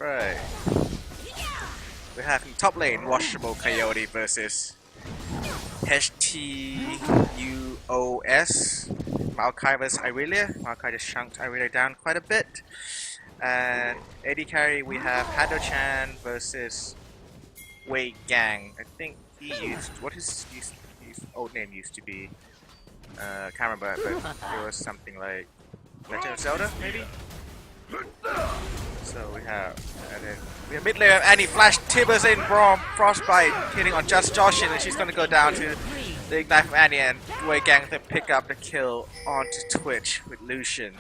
Right. We're having top lane Washable Coyote versus HTUOS. Maokai vs Irelia. Maokai just chunked Irelia down quite a bit. And AD carry we have Hado-chan versus Wei Gang. I think he used what his old name used to be. Can't remember, but it was something like Legend of Zelda, maybe. So we have, and then we have mid laner Annie flash Tibbers in Braum Frostbite hitting on just Joshin, and she's gonna go down to the ignite from Annie, and Wei Gang to pick up the kill onto Twitch with Lucian.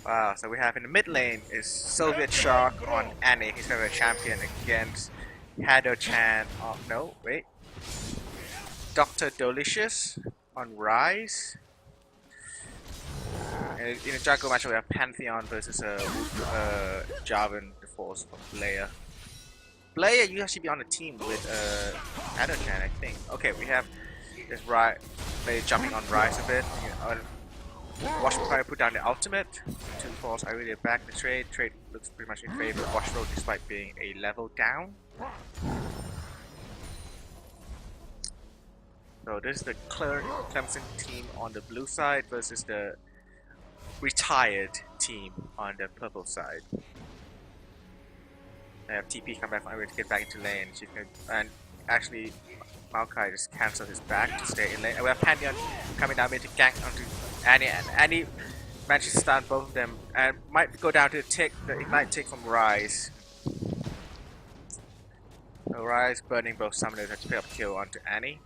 Wow, so we have in the mid lane is Soviet Shark on Annie. He's gonna be a champion against Hado-chan. Oh no, wait. Dr. Delicious on Rise. In a jungle match, we have Pantheon versus Jarvan, the Force from Blair. Blair, you actually be on a team with Hado-chan, I think. Okay, we have this Rise. Blair jumping on Rise a bit. Wash will probably put down the ultimate to force Irelia back the trade. Trade looks pretty much in favor of Washroad despite being a level down. So this is the Clemson team on the blue side versus the retired team on the purple side. I have TP come back from Irelia to get back into lane. She's gonna, and actually Maokai just cancelled his back to stay in lane. And we have Pantheon coming down mid to gank onto Annie, and Annie managed to stun both of them and might go down to the ignite tick from Rise. So Rise burning both summoners to pick up kill onto Annie.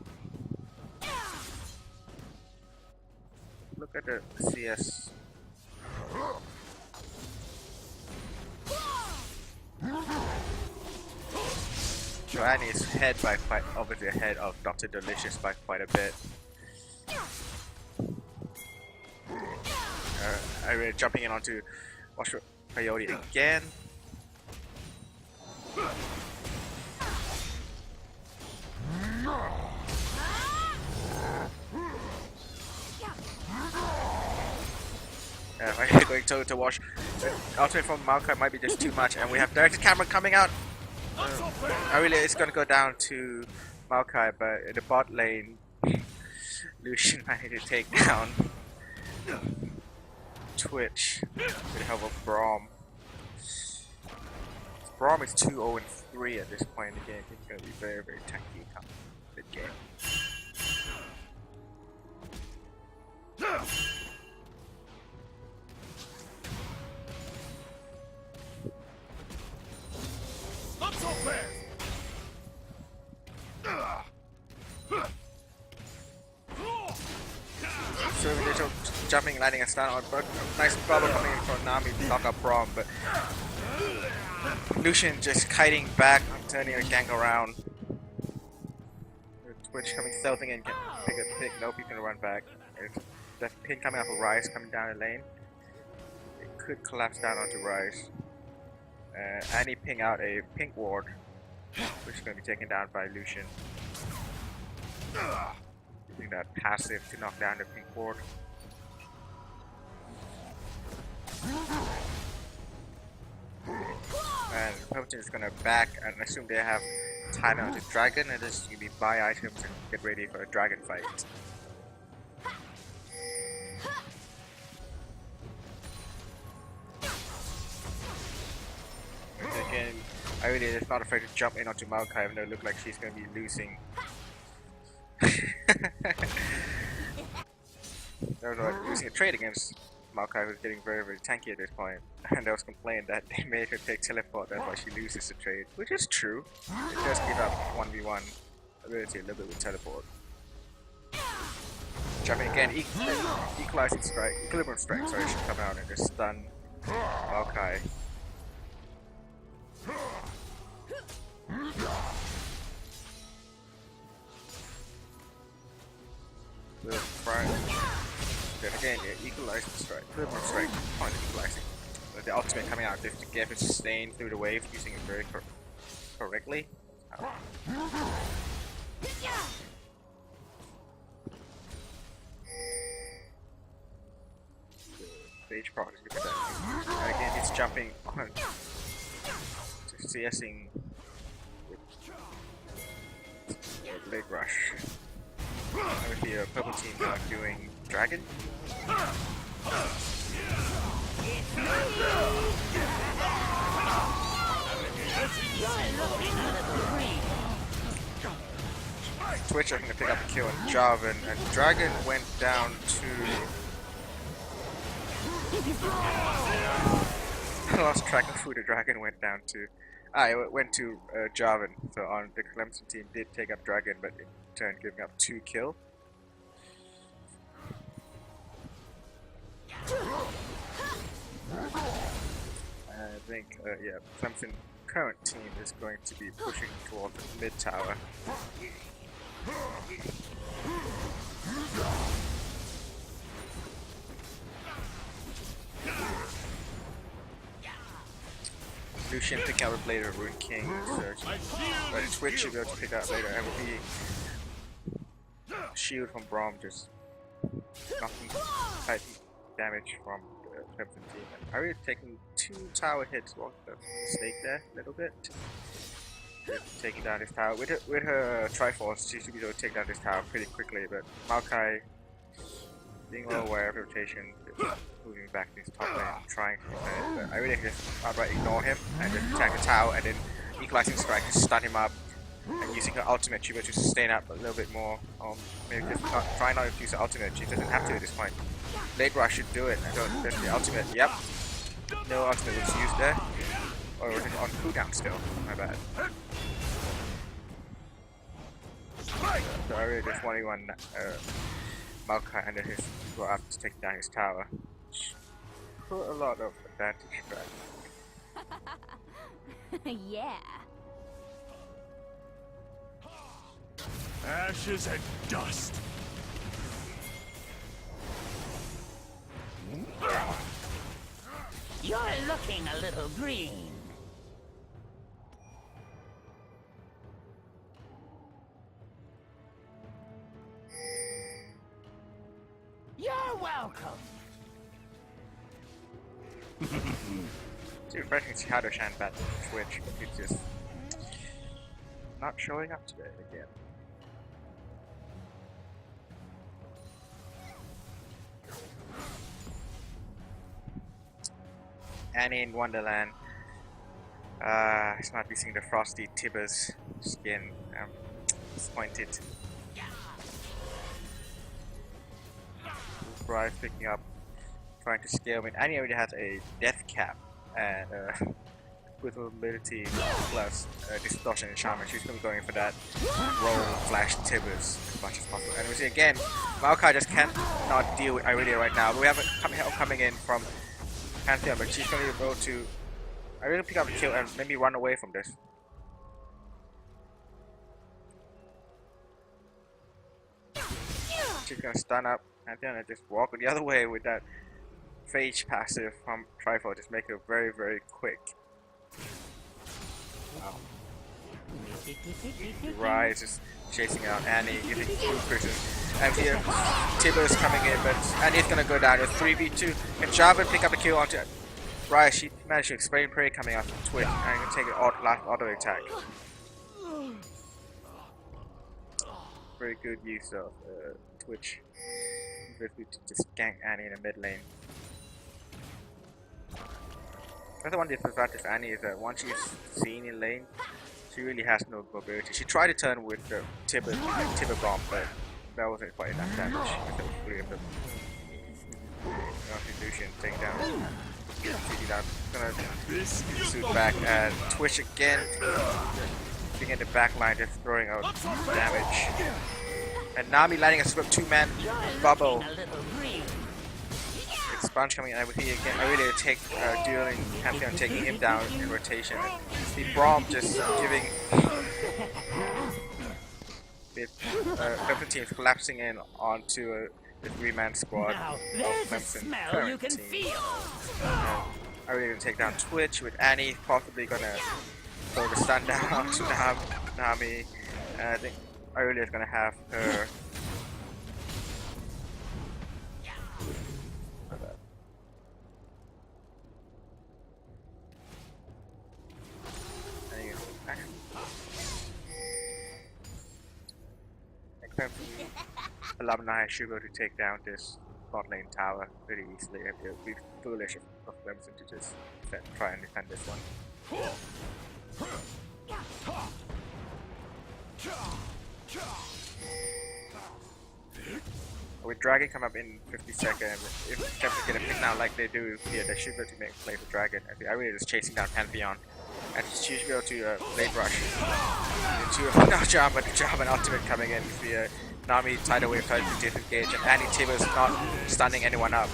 Look at the CS. So Annie is ahead by quite obviously ahead of Dr. Delicious by quite a bit. Irelia jumping in onto Washroad Coyote again. I'm going to wash. Ultimate from Maokai might be just too much, and we have directed camera coming out. Irelia is going to go down to Maokai, but in the bot lane, Lucian managed to take down Twitch with the help of Braum. Braum is 2-0-3 at this point in the game. It's going to be very, very tanky come the game. Not so fast. So Little jumping, landing a stun on Burke. Nice bubble coming in from Nami to knock up Braum, but Lucian just kiting back, turning a gang around. Twitch coming stealthing in, can pick a pick. Nope, he's gonna run back. The pin coming off of Rise coming down the lane. It could collapse down onto Rise. Annie ping out a pink ward, which is gonna be taken down by Lucian. Using that passive to knock down the pink ward. And Clemson is gonna back and assume they have time out to dragon, and this is gonna be buy items and get ready for a dragon fight. And again, Irelia is not afraid to jump in onto Maokai, even though it looks like she's gonna be losing. There was losing a trade against Maokai, who's getting very, very tanky at this point. And there was complaint that they made her take teleport, that's why she loses the trade. Which is true. It does give up 1v1 ability a little bit with teleport. Jumping again, equalizing strike, equilibrium strike, sorry, should come out and just stun Maokai. Then again, yeah, equalizing strike, equilibrium strike, point of equalizing. But the ultimate coming out just to get it sustained through the wave, using it very correctly. Stage proc is good for that. And again, it's jumping on, just CSing with Blade Rush. Over here, purple team are doing Dragon. Twitch are going to pick up a kill on Jarvan, and Dragon went down to... I lost track of who the Dragon went down to. It went to Jarvan, so on the Clemson team did take up Dragon, but in turn giving up 2 kills. I think, yeah, Clemson current team is going to be pushing towards the mid tower. Lucian picking up later, Rune King, Surge. But Twitch should be able to pick up later. MVP shield from Braum just knocking tight damage from the Clemson team. And Ari taking 2 tower hits, was the mistake there a little bit. Taking down this tower. With her Triforce, she should be able to take down this tower pretty quickly, but Maokai, being well aware of rotation, moving back to his top lane, trying to defend it, but I really just outright ignore him and just attack the tower and then equalizing strike to stun him up and using her ultimate she will to sustain up a little bit more. Maybe just try not to use her ultimate, she doesn't have to at this point. Blade Rush should do it. I don't that's the ultimate. Yep. No ultimate was used there. Or was it on cooldown still? My bad. So I really just 1v1 Maokai under his go up to take down his tower. Put a lot of advantage back. Yeah. Ashes and dust. You're looking a little green. You're welcome. It's refreshing to see how to shine back to Twitch, but he's just not showing up today again. Annie in Wonderland. He's not using the frosty Tibbers skin. I'm disappointed. Bryce picking up, trying to scale. I mean, Annie already has a death cap and with mobility plus distortion and shaman. She's going to be going for that roll flash Tibbers as much as possible. And we see again, Maokai just can't not deal with Irelia right now. But we have it coming in from Pantheon, but she's going to be able to Irelia pick up a kill and maybe run away from this. She's going to stun up Pantheon and just walk the other way with that phage passive from Triforce, just make it very, very quick. Wow. Rise is chasing out Annie, using two prisons. And here, Tibbers coming in, but Annie's gonna go down to 3v2. And Jarvan pick up a kill onto Rise. She managed to explain prey coming out from Twitch, and I'm gonna take an auto attack. Very good use of Twitch. To just gank Annie in the mid lane. Another one disadvantage of Annie is that once she's seen in lane, she really has no mobility. She tried to turn with the Tibber bomb, but that wasn't quite enough damage. Lucian take down. Gonna suit back and Twitch again. Being in the back line, just throwing out damage. And Nami landing a swift 2-man bubble. It's Sponge coming in with here again. I really take dueling Pantheon, taking him down in rotation. The Braum just giving the Clemson team collapsing in onto the 3-man squad of Clemson current team. I really gonna take down Twitch with Annie, possibly gonna throw the stun down to Nami. I think Aurelia is gonna have her. Clemson alumni should be able to take down this bot lane tower pretty easily. It would be foolish of Clemson to just try and defend this one. With Dragon come up in 50 seconds, if Clemson get a pick now like they do here, they should be able to make play for Dragon. I really just chasing down Pantheon. And she should be able to blade rush into no job, but the job and ultimate coming in via Nami tidal wave tries to disengage, and Annie Tibbers not stunning anyone up.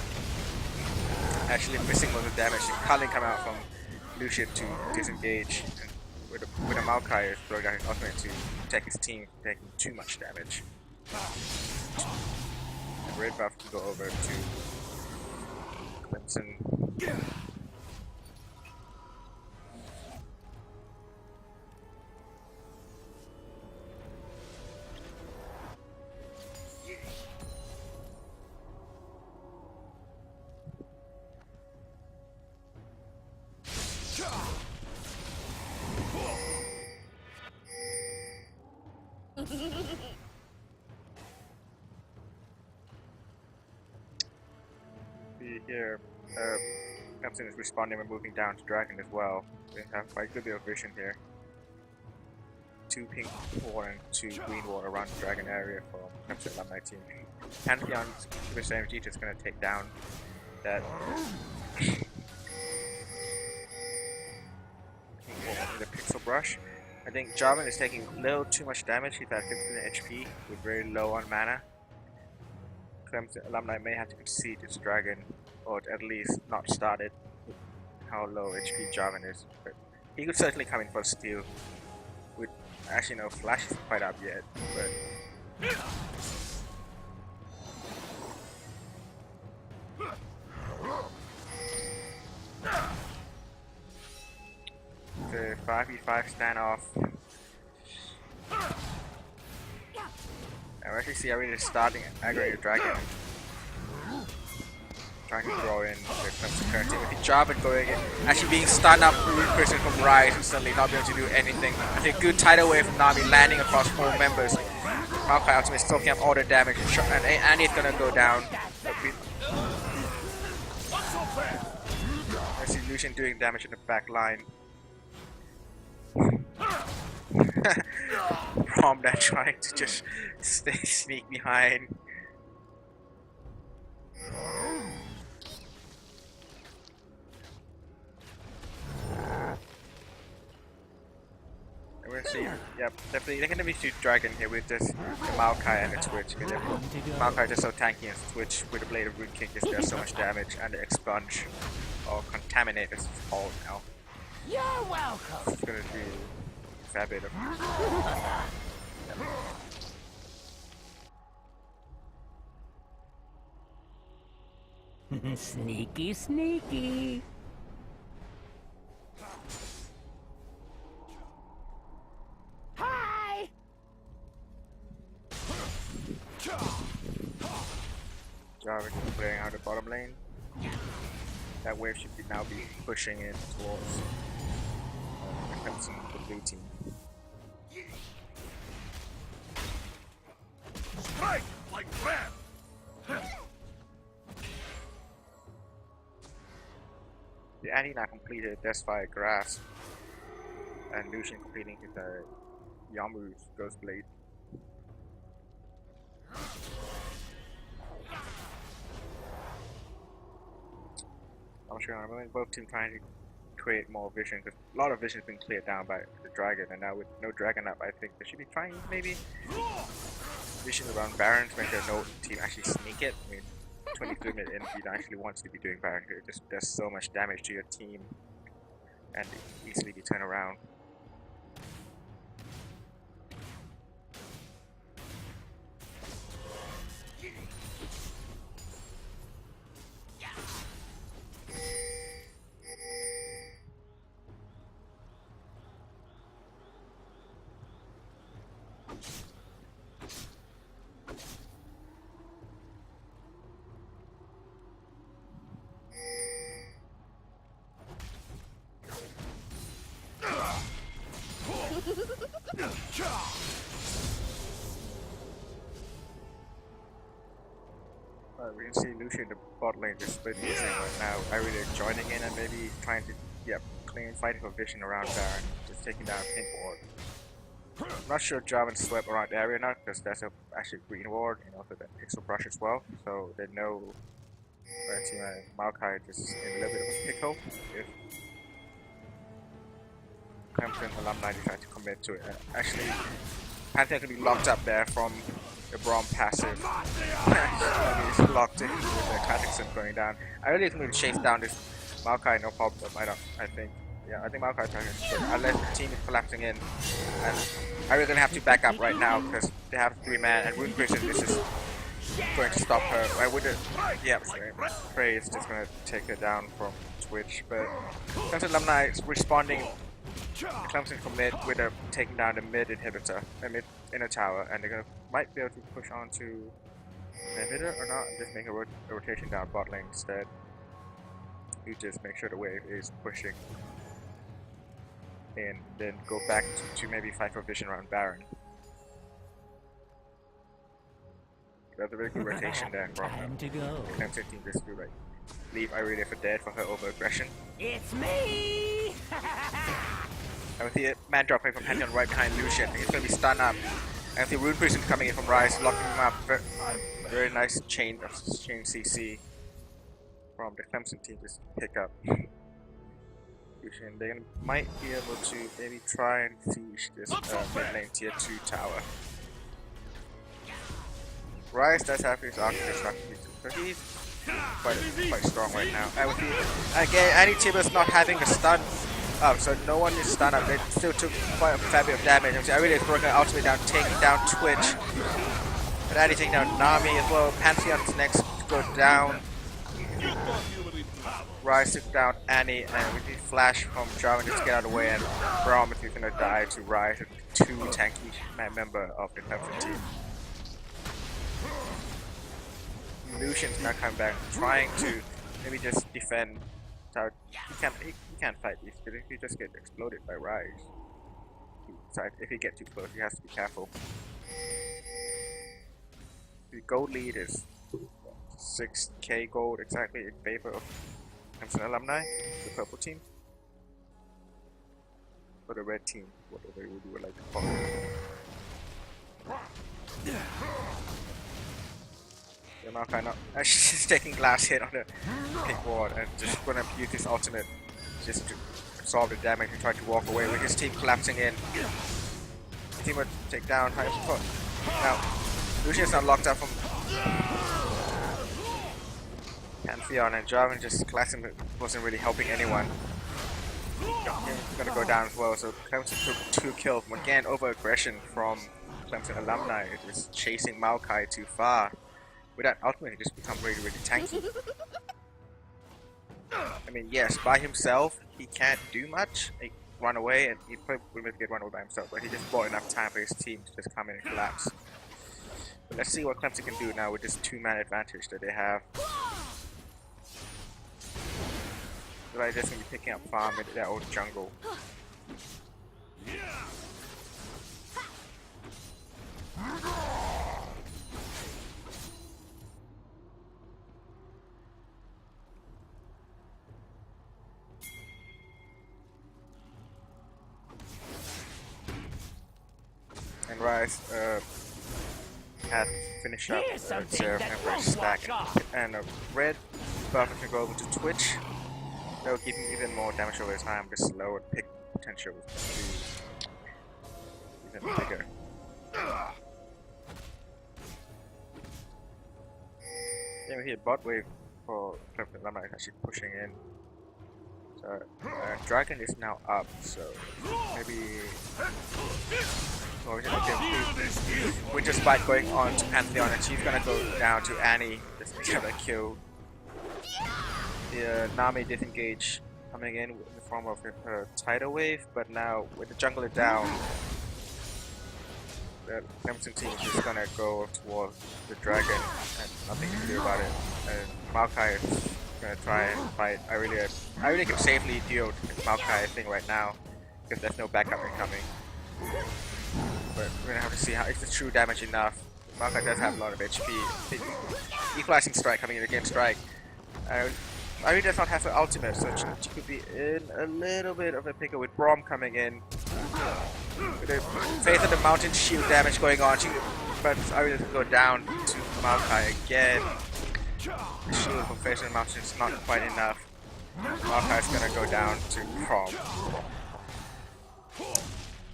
Actually missing most of the damage. Culling come out from Lucian to disengage, and with a Maokai throwing down his ultimate to protect his team from taking too much damage. And red buff can go over to Clemson. See here, Clemson is responding and moving down to Dragon as well. They have quite a good bit of vision here. 2 pink wall and 2 green wall around the Dragon area for Clemson alumni team. Pantheon's with SMG just gonna take down that pink wall with a pixel brush. I think Jarvan is taking a little too much damage. He's at 15 HP with very low on mana. Clemson alumni may have to concede this Dragon, or at least not start it with how low HP Jarvan is. But he could certainly come in for a steal. With actually no flash isn't quite up yet, but the 5v5 standoff. I actually see already starting aggroing the Dragon. Trying to throw in the Clemson current team. With the Jarvan going in, actually being stunned up root person from Rise and suddenly not being able to do anything. I think good tidal wave from Nami landing across 4 members. Maokai ultimate soaking up all the damage, and Annie's gonna go down. I see Lucian doing damage in the back line. From that trying to just sneak behind. We're seeing, yep, definitely they're gonna be two Dragon here with just the Maokai and the Twitch. Maokai just so tanky and Twitch with the Blade of Root King just does so much damage, and the Expunge or Contaminate as it's called now. You're welcome. It's gonna do a fair bit of Sneaky, sneaky. Hi. Jarvan is clearing out the bottom lane. That wave should now be pushing in towards the Clemson, the blue team. Strike like ram. The Annie now completed Deathfire Grasp, and Lucian completing his Yamu's Ghost Blade. I'm sure I mean, both teams trying to create more vision, because a lot of vision has been cleared down by the Dragon, and now with no Dragon up, I think they should be trying maybe vision around Baron to make sure no team actually sneak it. I mean, 23 minutes in, he actually wants to be doing Baron, it just does so much damage to your team and easily be turned around. we can see Lucian in the bot lane just splitting this thing right now. Irelia joining in and maybe trying to, clean fighting for vision around Baron, just taking down pink ward. I'm not sure Jarvan swept around the area now because that's actually green ward, so that pixel brush as well. So they know that team Maokai is in a little bit of a pickle if Clemson alumni decide to commit to it. Actually, Pantheon can be locked up there from the Braum passive. He's locked in with the classic sim going down. I really think we can chase down this Maokai, no problem. I think Maokai is good. Unless the team is collapsing in. And I'm really gonna have to back up right now because they have 3 man and Rune Prison, this is going to stop her. I wouldn't, Prey is just gonna take her down from Twitch. But Clemson alumni is responding. Clemson commit with a taking down the mid inhibitor, mid inner tower, and they're might be able to push on to the inhibitor or not, and just make a rotation down bot lane instead. You just make sure the wave is pushing, and then go back to maybe fight for vision around Baron. That's a very good rotation there from the Clemson team. Just to leave Irelia for dead for her over aggression. It's me! I see a man drop away from Pantheon right behind Lucian. He's going to be stunned up. I see Rune Prison coming in from Rise, locking him up. Very nice chain CC from the Clemson team to pick up Lucian. They might be able to maybe try and siege this mid lane tier 2 tower. Rise does have his architect so he's quite strong right now. And with again, Annie Tibbers not having a stun up, so no one is stunned up. They still took quite a fair bit of damage. I really is throwing her ultimate down, taking down Twitch. But Annie taking down Nami as well. Pantheon's next to go down. Rise took down Annie, and we need flash from Jarvan just to get out of the way, and Braum is gonna die to Rise, a 2 tanky member of the Clemson team. Lucian's now coming back, trying to maybe just defend. He can't fight these, because if he just get exploded by Rise, if he gets too close, he has to be careful. The gold lead is 6k gold exactly in favor of Clemson alumni, the purple team, or the red team, whatever you would like to call it. Maokai not she's taking glass hit on the pink ward and just gonna use his ultimate just to absorb the damage and try to walk away with his team collapsing in. The team would take down high support. Now Lucian's not locked up from Pantheon, and Jarvan just classing wasn't really helping anyone. He's gonna go down as well, so Clemson took 2 kills. Again, over aggression from Clemson alumni, just chasing Maokai too far. With that ultimate, he just become really tanky. I mean, yes, by himself, he can't do much. He run away, and he probably wouldn't get run away by himself, but he just bought enough time for his team to just come in and collapse. But let's see what Clemson can do now with this 2-man advantage that they have. They're just going to be picking up farm in their own jungle. And Rise had finished up their member stack, and a red buff can go over to Twitch. That will give him even more damage over time. This slow and pick potential will be even bigger. Yeah, we hit bot wave for Clemson alumni actually pushing in. So Dragon is now up, so maybe Winter Spike going on to Pantheon, and she's gonna go down to Annie just to get a kill. The Nami disengage coming in the form of her tidal wave, but now with the jungler down, the Clemson team is just gonna go towards the dragon and nothing to do about it. And Maokai is gonna try and fight. I really can safely deal with Maokai thing right now because there's no backup incoming. But we're gonna have to see how is the true damage enough. Maokai does have a lot of HP. Equalizing strike coming in against strike. Irene does not have her ultimate, so she could be in a little bit of a pickle with Brom coming in. With the Faith of the Mountain shield damage going on, but Irene doesn't go down to Maokai again. The shield from Faith of the Mountain is not quite enough. Maokai is gonna go down to Brom.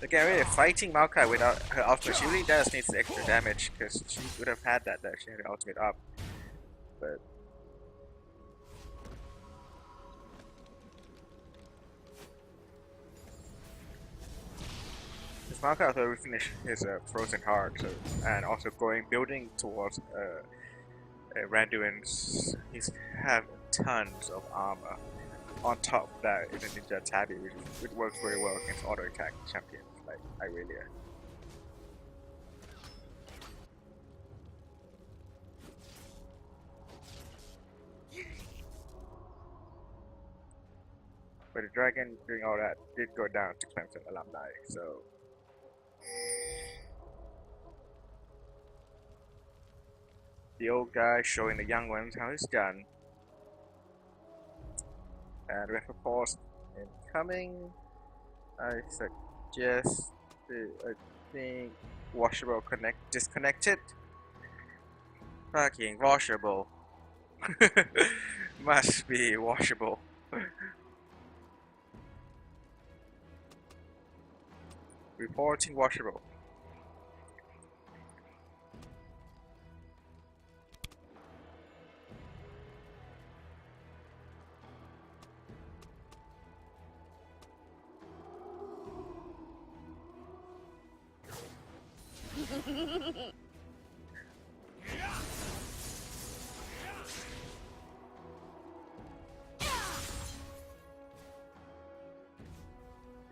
Again, really fighting Maokai without her ultimate, she really does need the extra damage, because she would have had that if she had her ultimate up. But Maokai also finished his Frozen Heart, so, and also building towards Randuin's. He's have tons of armor. On top of that is a Ninja Tabi, which works very well against auto attack champions like Irelia. But the dragon doing all that did go down to Clemson alumni, so the old guy showing the young ones how it's done. And we have a pause incoming. I suggest I think washable disconnected. Fucking washable. Must be washable. Reporting washable.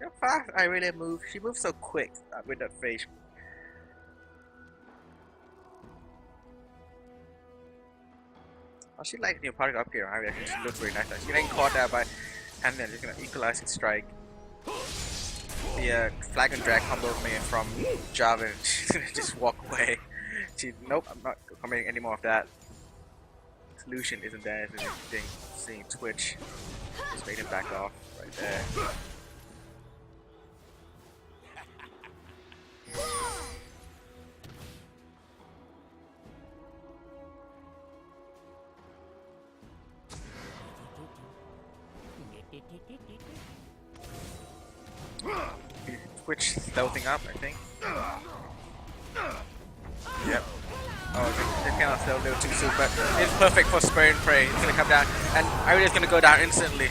How fast I really move. She moves so quick with that face. I should like new particle up here. I mean, she looks very nice. She's getting caught there by, and then she's gonna equalize and strike. The flag and drag combo me from Java. She's gonna just walk away. Nope, I'm not committing any more of that. Solution isn't there. It's interesting seeing Twitch. Just made him back off right there. Twitch stealthing up, I think. Yep. Oh, they cannot stealth a little too soon, but it's perfect for spray and pray. It's gonna come down, and Irelia's gonna go down instantly.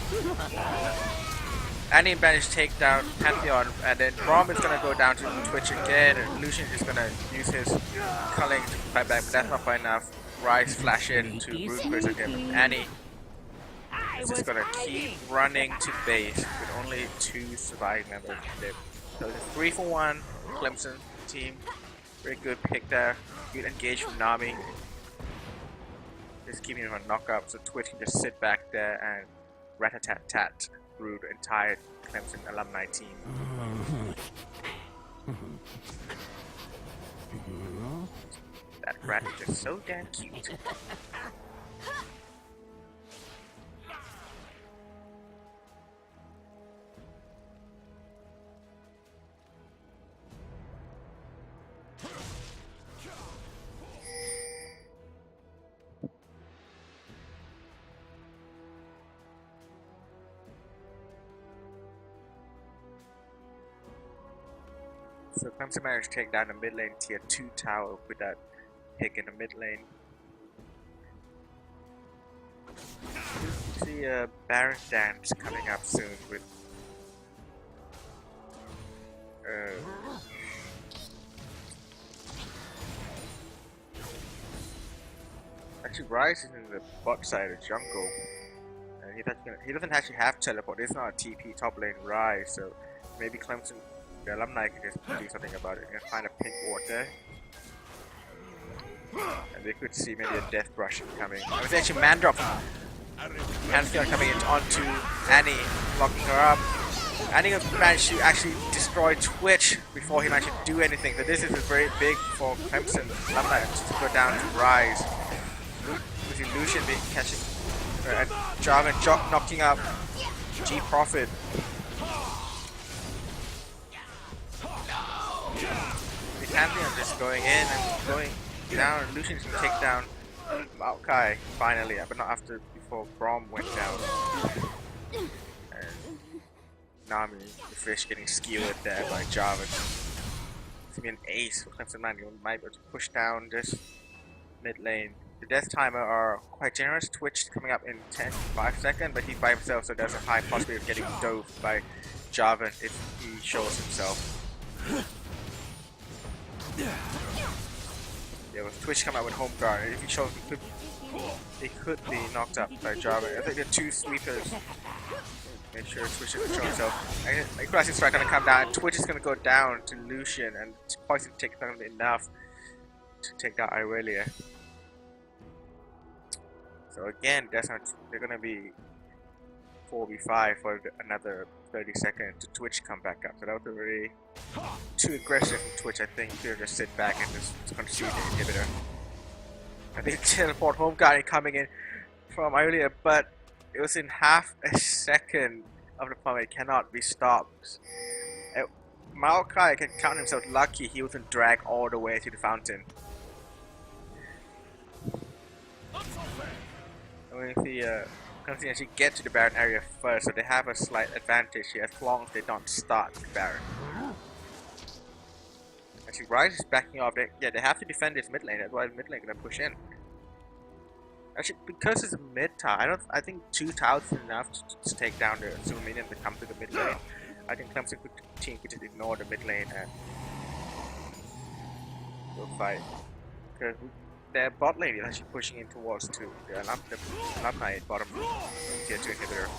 Annie managed to take down Pantheon, and then Brom is gonna go down to Twitch again, and Lucian is gonna use his culling to fight back, but that's not quite enough. Rise flash in to Root Curse again, but Annie is just gonna keep running to base with only 2 surviving members. So it's a 3-for-1 Clemson team. Very good pick there. Good engage from Nami. Just keeping him on knockup, so Twitch can just sit back there and rat-a-tat-tat through the entire Clemson alumni team. That rat is just so damn cute. So Clemson managed to take down the mid lane tier 2 tower with that pick in the mid lane. See a Baron dance coming up soon with actually Rise is in the bot side of jungle, and he doesn't actually have teleport. It's not a TP top lane Rise, so maybe Clemson, the alumni, can just do something about it and find a pink ward there. And they could see maybe a death brush coming. I was actually man drop. Pantheon coming in onto Annie, locking her up. And he managed to actually destroy Twitch before he managed to do anything. So this is very big for Clemson alumni to go down to Rise. With Illusion being catching and Jarvan knocking up G Profit. The Pantheon just going in and going down. Illusion's gonna take down Maokai finally, but not before Brom went down. And Nami, the fish, getting skewered there by Jarvan. It's gonna be an ace for Clemson Man. You might be able to push down this mid lane. The death timer are quite generous. Twitch coming up in 5 seconds, but he's by himself, so there's a high possibility of getting dove by Jarvan if he shows himself. Yeah, with Twitch coming out with home guard, if he shows, he could be knocked up by Jarvan. I think the 2 sweepers. Make sure Twitch doesn't show himself. Aggressive strike gonna come down. Twitch is gonna go down to Lucian, and Poison takes down enough to take down Irelia. So again, they're gonna be 4v5 for another 30 seconds to Twitch come back up. So that was really too aggressive from Twitch. I think they'll just sit back and just concede the inhibitor. I think teleport home guard coming in from Irelia, but it was in half a second of the plummet. It cannot be stopped. Maokai can count himself lucky he wasn't dragged all the way to the fountain. And with the Clemson actually get to the Baron area first, so they have a slight advantage here as long as they don't start the Baron. Actually, Rise is backing off. They have to defend this mid lane. That's why the mid lane gonna push in. Actually, because it's a mid tower, I think 2 towers is enough to take down the super minion that come to the mid lane. I think Clemson team could just ignore the mid lane and go fight. Because their bot lane is actually pushing in towards the alumni bottom tier 2 inhibitor.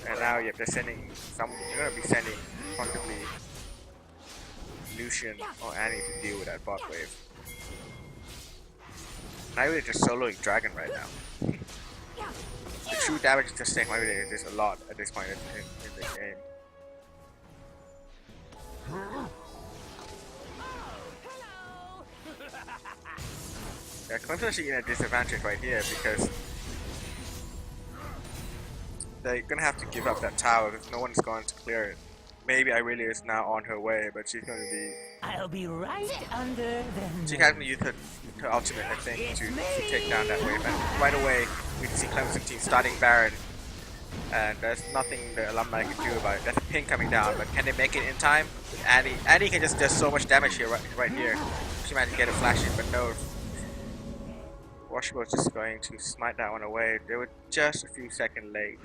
And now they're sending they're gonna be sending possibly Lucian or Annie to deal with that bot wave. I really just soloing Dragon right now. The true damage is just saying my really is just a lot at this point in the game. Yeah, Clemson's actually in a disadvantage right here because they're gonna have to give up that tower because no one's going to clear it. Maybe Irelia is now on her way, but she's going to be. I'll be right under the. She can use her ultimate, I think, to take down that wave. And right away, we can see Clemson team starting Baron, and there's nothing the alumni can do about it. There's a ping coming down, but can they make it in time? Annie can just do so much damage here, right here. She managed to get a flash in, but no. Washable was just going to smite that one away. They were just a few seconds late.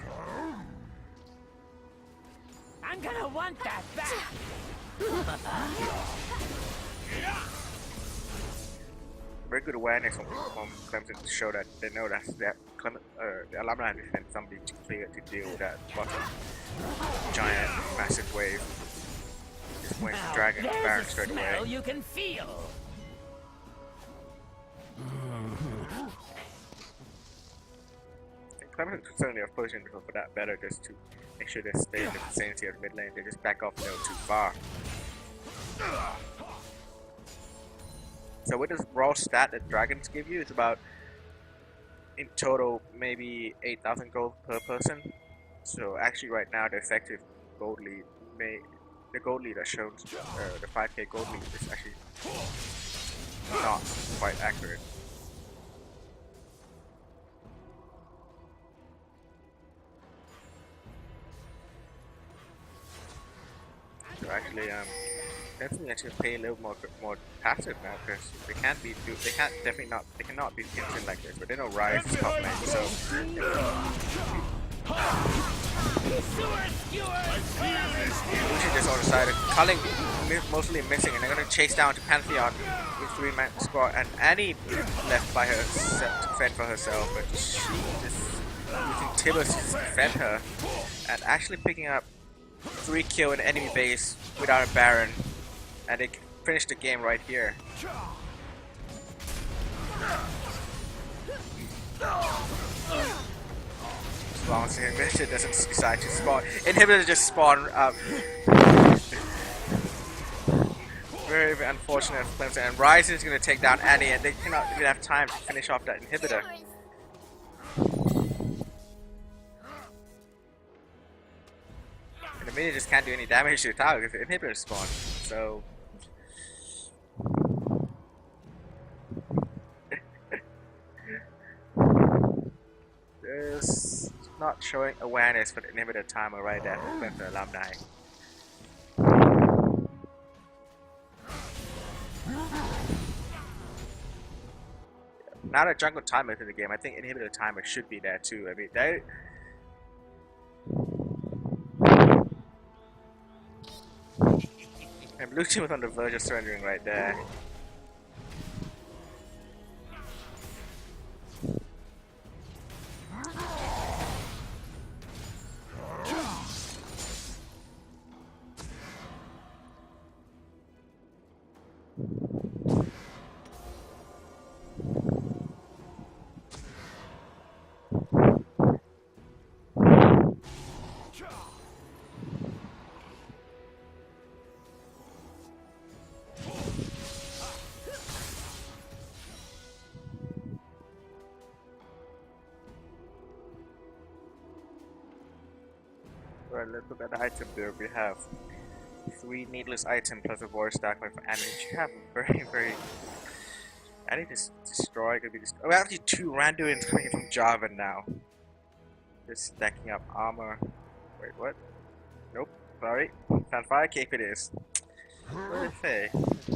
I'm gonna want that back. Very good awareness from Clemson to show that they know that the alumni has sent somebody to clear to deal with that bottom giant massive wave. Just went to Dragon and Baron straight away. You can feel. Clemson could certainly have pushed for that better just to make sure they stay in the vicinity of the mid lane. They just back off a little too far. So with this raw stat that Dragons give you, it's about, in total, maybe 8,000 gold per person. So actually right now the effective gold lead, the gold lead that shows, the 5k gold lead is actually not quite accurate. So actually, definitely actually play a little more passive now because they cannot be Clemson like this. But they know Rise is top lane, so Lucian just decided. Culling mostly missing, and they're gonna chase down to Pantheon with 3-man squad, and Annie left by herself to fend for herself, but she just using Tibbers to defend her, and actually picking up 3 kills in enemy base without a Baron, and they finish the game right here. long as the inhibitor doesn't decide to spawn. Inhibitor just spawn up. Very, very unfortunate for Clemson. And Ryzen is going to take down Annie, and they cannot even have time to finish off that inhibitor. And the minion just can't do any damage to the tower because the inhibitor spawned. So. There's not showing awareness for the inhibitor timer right there for Clemson alumni. Now that jungle timer is in the game, I think inhibitor timer should be there too. I mean, they. And blue team was on the verge of surrendering right there. Right, let's look at the item build. We have 3 needless items plus a voice stack for Annie. You have very, very. Annie just destroy. Could be destroyed. Oh, actually, 2 randoms coming in from Java now. Just stacking up armor. Wait, what? Nope. Sorry. Sunfire Cape it is. What did I say?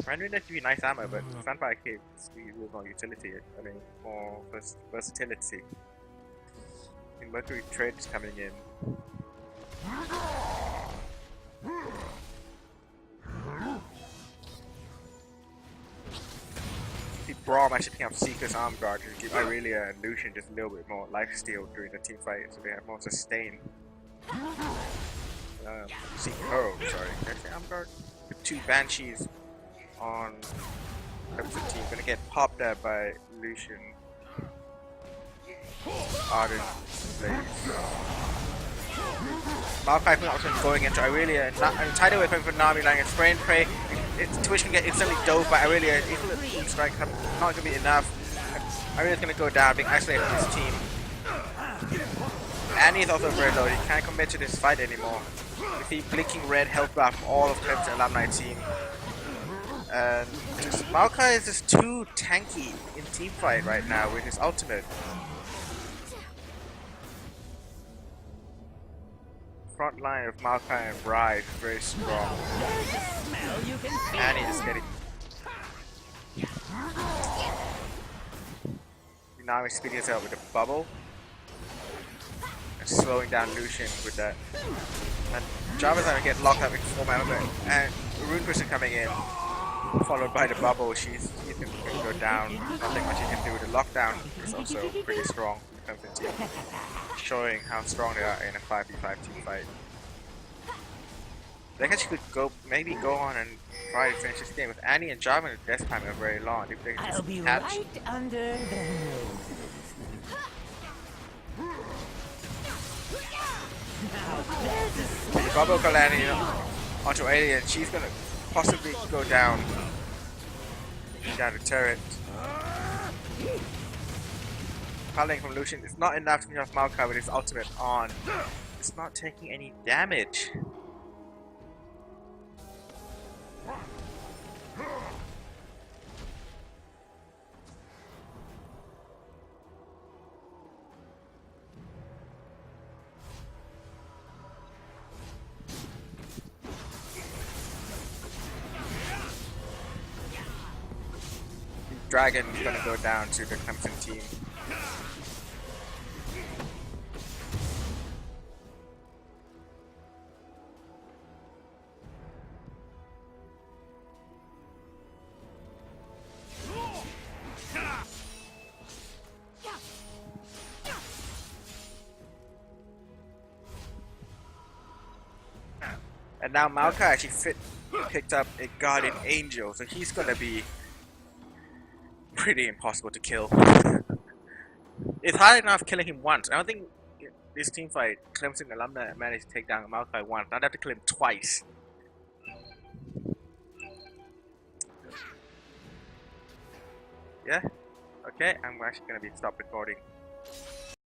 Random that give you nice armor, but Sunfire Cape is more utility. I mean, more versatility. And Mercury Trade is coming in. The Braum actually picking up Seeker's Arm Guard to give Irelia and Lucian just a little bit more lifesteal during the team fight, so they have more sustain. Seeker, oh, sorry, did I say Arm Guard? The 2 Banshees on Clemson team gonna get popped there by Lucian. Arden Blaze. Maokai also going into Irelia and tidal away from Nami lying and spray and pray. Twitch can get instantly dove by Irelia. Even strike not gonna be enough. Irelia's gonna go down, being isolated from his team. Annie is also very low. He can't commit to this fight anymore. You see blinking red health bar from all of Clemson alumni team. And Maokai is just too tanky in team fight right now with his ultimate. Front line of Maokai and Bride is very strong. Annie is getting. Now he's speeding us out with a bubble. And slowing down Lucian with that. And Java's gonna get locked up in 4 mana, and Rune Person coming in. Followed by the bubble, she's gonna go down. Nothing much you can do. The lockdown is also pretty strong for the team. Showing how strong they are in a 5v5 team fight. They actually could maybe go on and try to finish this game with Annie and Java in the death time are very long. If they I'll be catch. right under the nose. The bubble got Annie onto Alien. She's gonna possibly go down. Down the turret. Piling from Lucian is not enough to finish off Maokai with his ultimate on. It's not taking any damage. Dragon is going to go down to the Clemson team. And now Maokai actually picked up a Guardian Angel, so he's going to be pretty impossible to kill. It's hard enough killing him once. I don't think This team fight, Clemson alumni managed to take down Malachi once. Now they have to kill him twice. Yeah? Okay, I'm actually gonna stop recording.